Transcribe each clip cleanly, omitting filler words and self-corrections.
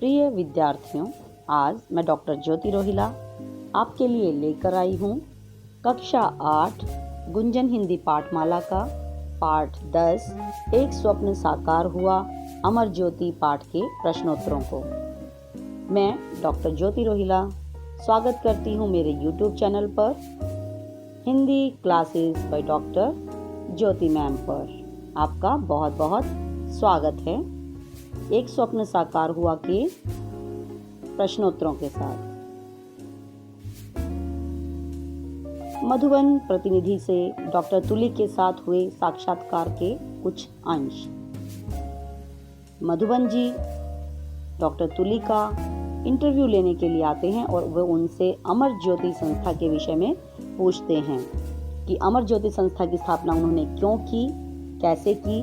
प्रिय विद्यार्थियों, आज मैं डॉक्टर ज्योति रोहिला आपके लिए लेकर आई हूँ कक्षा 8 गुंजन हिंदी पाठमाला का पाठ 10 एक स्वप्न साकार हुआ अमर ज्योति पाठ के प्रश्नोत्तरों को। मैं डॉक्टर ज्योति रोहिला स्वागत करती हूँ मेरे YouTube चैनल पर Hindi classes by doctor Jyoti ma'am पर। आपका बहुत बहुत स्वागत है एक स्वप्न साकार हुआ के प्रश्नोत्तरों के साथ। मधुबन प्रतिनिधि से डॉक्टर तुली के साथ हुए साक्षात्कार के कुछ अंश। मधुबन जी डॉक्टर तुली का इंटरव्यू लेने के लिए आते हैं और वे उनसे अमर ज्योति संस्था के विषय में पूछते हैं कि अमर ज्योति संस्था की स्थापना उन्होंने क्यों की, कैसे की।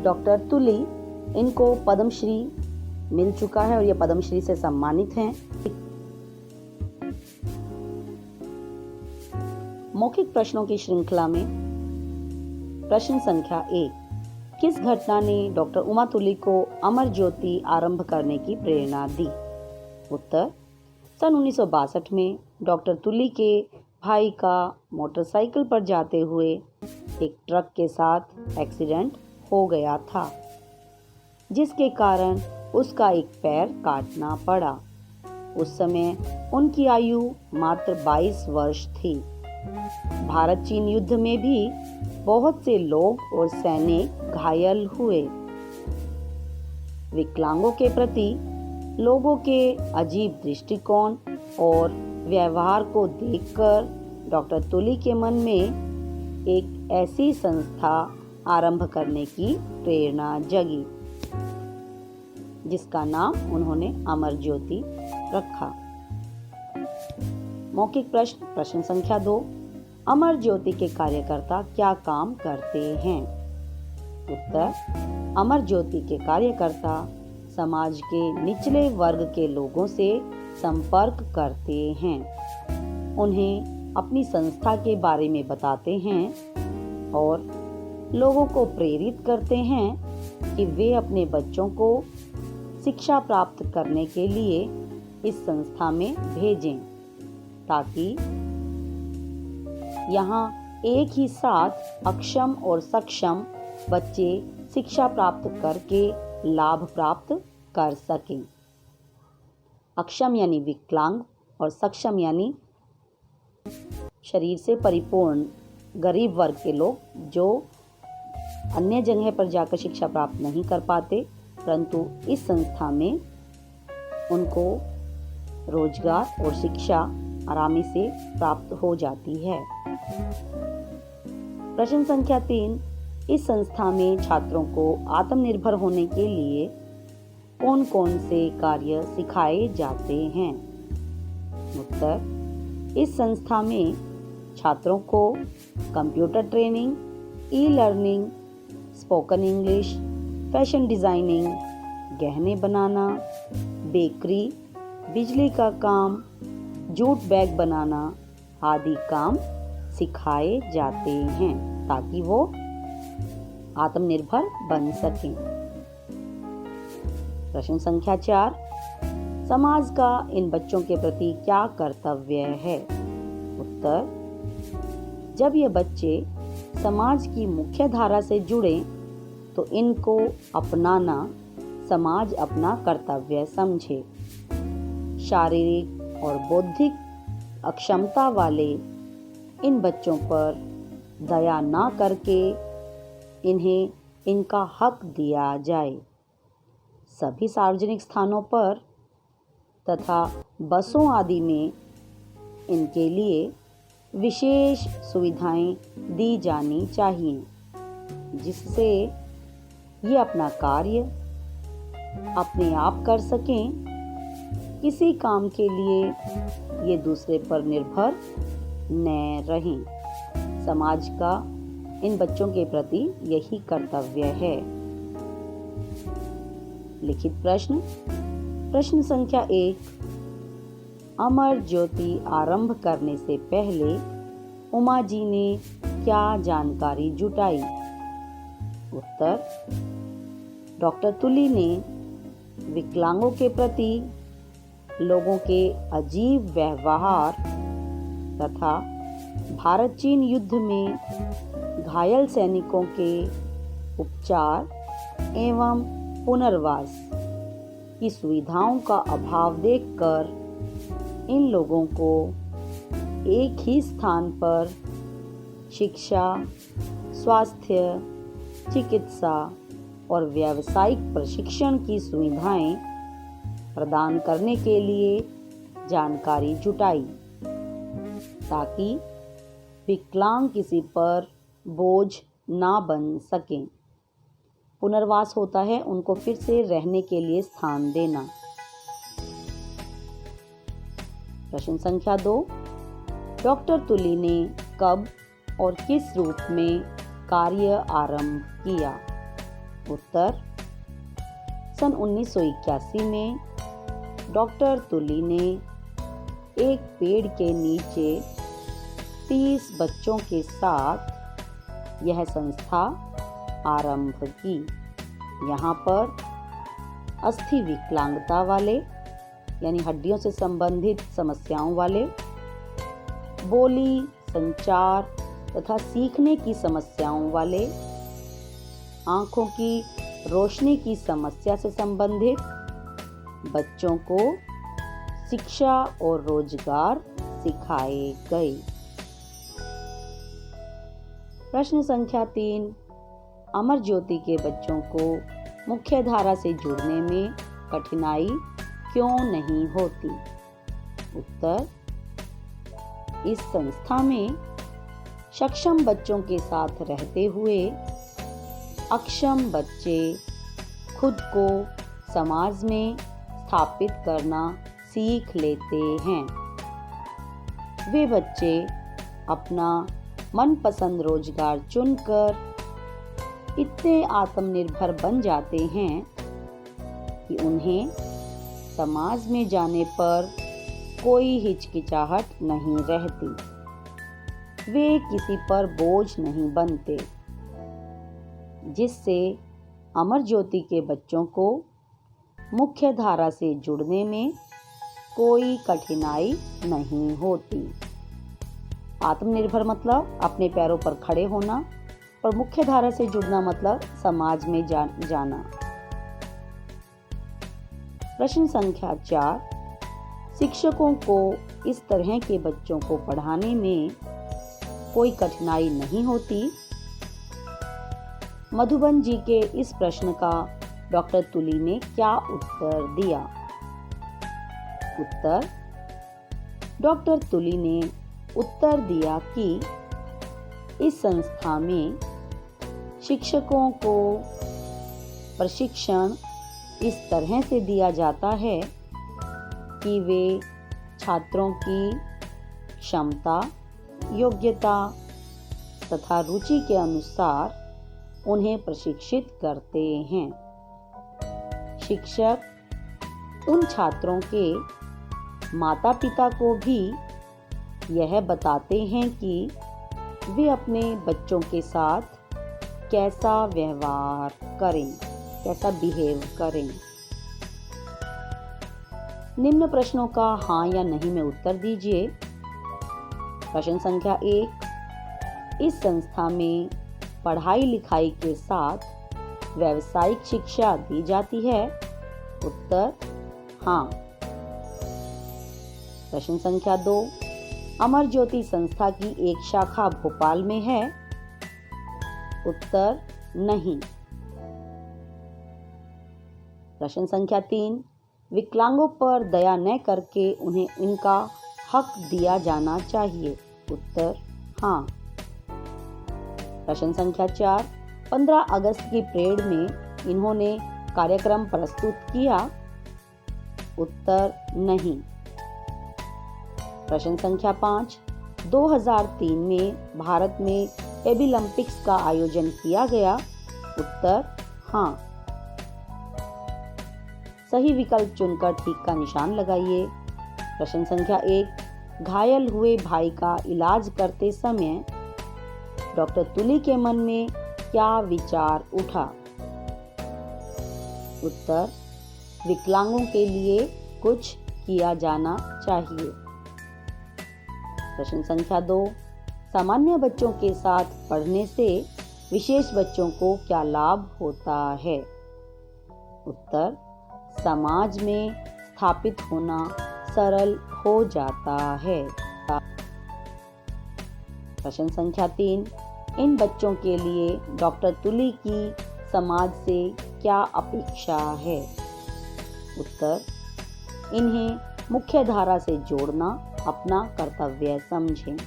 डॉक्टर तुली इनको पद्मश्री मिल चुका है और ये पद्मश्री से सम्मानित हैं। मौखिक प्रश्नों की श्रृंखला में प्रश्न संख्या 1, किस घटना ने डॉक्टर उमा तुली को अमर ज्योति आरंभ करने की प्रेरणा दी? उत्तर, सन 1962 में डॉक्टर तुली के भाई का मोटरसाइकिल पर जाते हुए एक ट्रक के साथ एक्सीडेंट हो गया था, जिसके कारण उसका एक पैर काटना पड़ा। उस समय उनकी आयु मात्र 22 वर्ष थी। भारत चीन युद्ध में भी बहुत से लोग और सैनिक घायल हुए। विकलांगों के प्रति लोगों के अजीब दृष्टिकोण और व्यवहार को देखकर डॉक्टर तुली के मन में एक ऐसी संस्था आरंभ करने की प्रेरणा जगी, जिसका नाम उन्होंने अमर ज्योति रखा। मौखिक प्रश्न संख्या 2, अमर ज्योति के कार्यकर्ता क्या काम करते हैं? उत्तर, अमर ज्योति के कार्यकर्ता समाज के निचले वर्ग के लोगों से संपर्क करते हैं, उन्हें अपनी संस्था के बारे में बताते हैं और लोगों को प्रेरित करते हैं कि वे अपने बच्चों को शिक्षा प्राप्त करने के लिए इस संस्था में भेजें, ताकि यहाँ एक ही साथ अक्षम और सक्षम बच्चे शिक्षा प्राप्त करके लाभ प्राप्त कर सकें। अक्षम यानी विकलांग और सक्षम यानी शरीर से परिपूर्ण गरीब वर्ग के लोग जो अन्य जगह पर जाकर शिक्षा प्राप्त नहीं कर पाते, परंतु इस संस्था में उनको रोजगार और शिक्षा आरामी से प्राप्त हो जाती है। प्रश्न संख्या 3, इस संस्था में छात्रों को आत्मनिर्भर होने के लिए कौन कौन से कार्य सिखाए जाते हैं? उत्तर, इस संस्था में छात्रों को computer training, e learning, spoken English, fashion designing, गहने बनाना, बेकरी, बिजली का काम, जूट बैग बनाना आदि काम सिखाए जाते हैं, ताकि वो आत्मनिर्भर बन सकें। प्रश्न संख्या 4, समाज का इन बच्चों के प्रति क्या कर्तव्य है? उत्तर, जब ये बच्चे समाज की मुख्य धारा से जुड़े तो इनको अपनाना समाज अपना कर्तव्य समझे। शारीरिक और बौद्धिक अक्षमता वाले इन बच्चों पर दया ना करके इन्हें इनका हक दिया जाए। सभी सार्वजनिक स्थानों पर तथा बसों आदि में इनके लिए विशेष सुविधाएं दी जानी चाहिए, जिससे ये अपना कार्य अपने आप कर सकें। किसी काम के लिए ये दूसरे पर निर्भर न रहें। समाज का इन बच्चों के प्रति यही कर्तव्य है। लिखित प्रश्न संख्या 1, अमर ज्योति आरंभ करने से पहले उमा जी ने क्या जानकारी जुटाई? उत्तर, डॉक्टर तुली ने विकलांगों के प्रति लोगों के अजीब व्यवहार तथा भारत चीन युद्ध में घायल सैनिकों के उपचार एवं पुनर्वास की सुविधाओं का अभाव देखकर इन लोगों को एक ही स्थान पर शिक्षा, स्वास्थ्य, चिकित्सा और व्यावसायिक प्रशिक्षण की सुविधाएं प्रदान करने के लिए जानकारी जुटाई ताकि विकलांग किसी पर बोझ ना बन सकें। पुनर्वास होता है उनको फिर से रहने के लिए स्थान देना। प्रश्न संख्या 2, डॉक्टर तुली ने कब और किस रूप में कार्य आरंभ किया? उत्तर, सन 1981 में डॉक्टर तुली ने एक पेड़ के नीचे 30 बच्चों के साथ यह संस्था आरंभ की। यहाँ पर अस्थि विकलांगता वाले यानी हड्डियों से संबंधित समस्याओं वाले, बोली, संचार तथा सीखने की समस्याओं वाले, आंखों की रोशनी की समस्या से संबंधित बच्चों को शिक्षा और रोजगार सिखाए गए। प्रश्न संख्या 3, अमर ज्योति के बच्चों को मुख्य धारा से जुड़ने में कठिनाई क्यों नहीं होती? उत्तर, इस संस्था में सक्षम बच्चों के साथ रहते हुए अक्षम बच्चे खुद को समाज में स्थापित करना सीख लेते हैं। वे बच्चे अपना मनपसंद रोजगार चुनकर इतने आत्मनिर्भर बन जाते हैं कि उन्हें समाज में जाने पर कोई हिचकिचाहट नहीं रहती। वे किसी पर बोझ नहीं बनते, जिससे अमर ज्योति के बच्चों को मुख्य धारा से जुड़ने में कोई कठिनाई नहीं होती। आत्मनिर्भर मतलब अपने पैरों पर खड़े होना और मुख्य धारा से जुड़ना मतलब समाज में जाना। प्रश्न संख्या 4, शिक्षकों को इस तरह के बच्चों को पढ़ाने में कोई कठिनाई नहीं होती? मधुबन जी के इस प्रश्न का डॉक्टर तुली ने क्या उत्तर दिया? उत्तर, डॉक्टर तुली ने उत्तर दिया कि इस संस्था में शिक्षकों को प्रशिक्षण इस तरह से दिया जाता है कि वे छात्रों की क्षमता, योग्यता तथा रुचि के अनुसार उन्हें प्रशिक्षित करते हैं। शिक्षक उन छात्रों के माता पिता को भी यह बताते हैं कि वे अपने बच्चों के साथ कैसा व्यवहार करें, कैसा बिहेव करें। निम्न प्रश्नों का हाँ या नहीं में उत्तर दीजिए। प्रश्न संख्या 1, इस संस्था में पढ़ाई लिखाई के साथ व्यावसायिक शिक्षा दी जाती है? उत्तर, हाँ। प्रश्न संख्या 2, अमर ज्योति संस्था की एक शाखा भोपाल में है? उत्तर, नहीं। प्रश्न संख्या 3, विकलांगों पर दया न करके उन्हें इनका हक दिया जाना चाहिए? उत्तर, हाँ। प्रश्न संख्या 4, 15 अगस्त की परेड में इन्होंने कार्यक्रम प्रस्तुत किया? उत्तर, नहीं। प्रश्न संख्या 5, 2003 में भारत में एबिलम्पिक्स का आयोजन किया गया? उत्तर, हाँ। सही विकल्प चुनकर ठीक का निशान लगाइए। प्रश्न संख्या 1, घायल हुए भाई का इलाज करते समय डॉक्टर तुली के मन में क्या विचार उठा? उत्तर, विकलांगों के लिए कुछ किया जाना चाहिए। प्रश्न संख्या 2, सामान्य बच्चों के साथ पढ़ने से विशेष बच्चों को क्या लाभ होता है? उत्तर, समाज में स्थापित होना सरल हो जाता है। प्रश्न संख्या 3, इन बच्चों के लिए डॉक्टर तुली की समाज से क्या अपेक्षा है? उत्तर, इन्हें मुख्य धारा से जोड़ना अपना कर्तव्य समझें।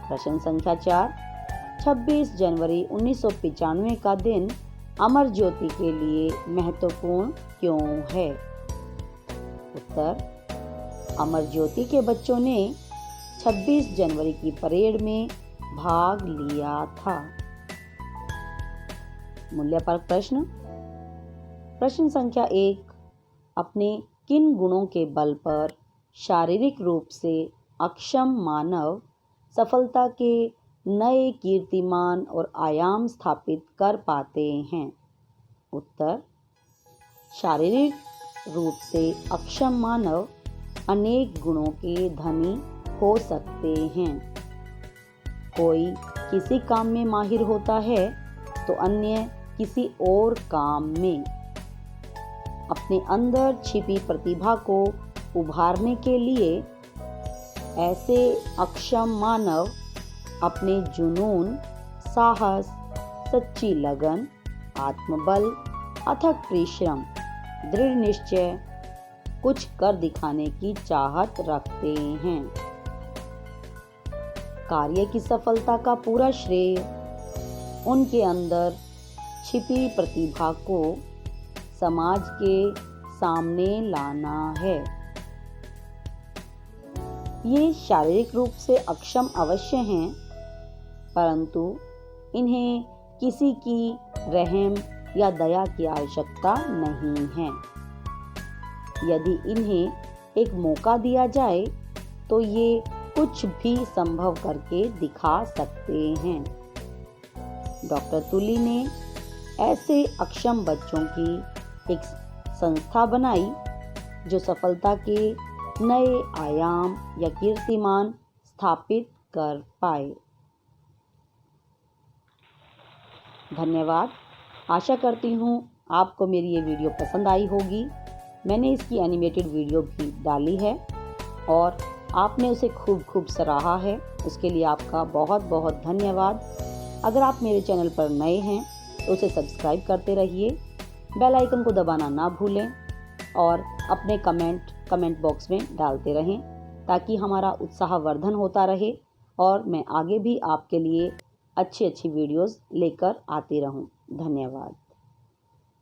प्रश्न संख्या 4, 26 जनवरी 1995 का दिन अमर ज्योति के लिए महत्वपूर्ण क्यों है? उत्तर, अमर ज्योति के बच्चों ने 26 जनवरी की परेड में भाग लिया था। मूल्यपरक प्रश्न। प्रश्न संख्या 1, अपने किन गुणों के बल पर शारीरिक रूप से अक्षम मानव सफलता के नए कीर्तिमान और आयाम स्थापित कर पाते हैं? उत्तर, शारीरिक रूप से अक्षम मानव अनेक गुणों के धनी हो सकते हैं। कोई किसी काम में माहिर होता है तो अन्य किसी और काम में। अपने अंदर छिपी प्रतिभा को उभारने के लिए ऐसे अक्षम मानव अपने जुनून, साहस, सच्ची लगन, आत्मबल, अथक परिश्रम, दृढ़ निश्चय, कुछ कर दिखाने की चाहत रखते हैं। कार्य की सफलता का पूरा श्रेय उनके अंदर छिपी प्रतिभा को समाज के सामने लाना है। ये शारीरिक रूप से अक्षम अवश्य हैं, परंतु इन्हें किसी की रहम या दया की आवश्यकता नहीं है। यदि इन्हें एक मौका दिया जाए तो ये कुछ भी संभव करके दिखा सकते हैं। डॉक्टर तुली ने ऐसे अक्षम बच्चों की एक संस्था बनाई जो सफलता के नए आयाम या कीर्तिमान स्थापित कर पाए। धन्यवाद। आशा करती हूँ आपको मेरी ये वीडियो पसंद आई होगी। मैंने इसकी एनिमेटेड वीडियो भी डाली है और आपने उसे खूब सराहा है। उसके लिए आपका बहुत बहुत धन्यवाद। अगर आप मेरे चैनल पर नए हैं तो उसे सब्सक्राइब करते रहिए, बेल आइकन को दबाना ना भूलें और अपने कमेंट बॉक्स में डालते रहें ताकि हमारा उत्साहवर्धन होता रहे और मैं आगे भी आपके लिए अच्छी वीडियोस लेकर आती रहूं। धन्यवाद।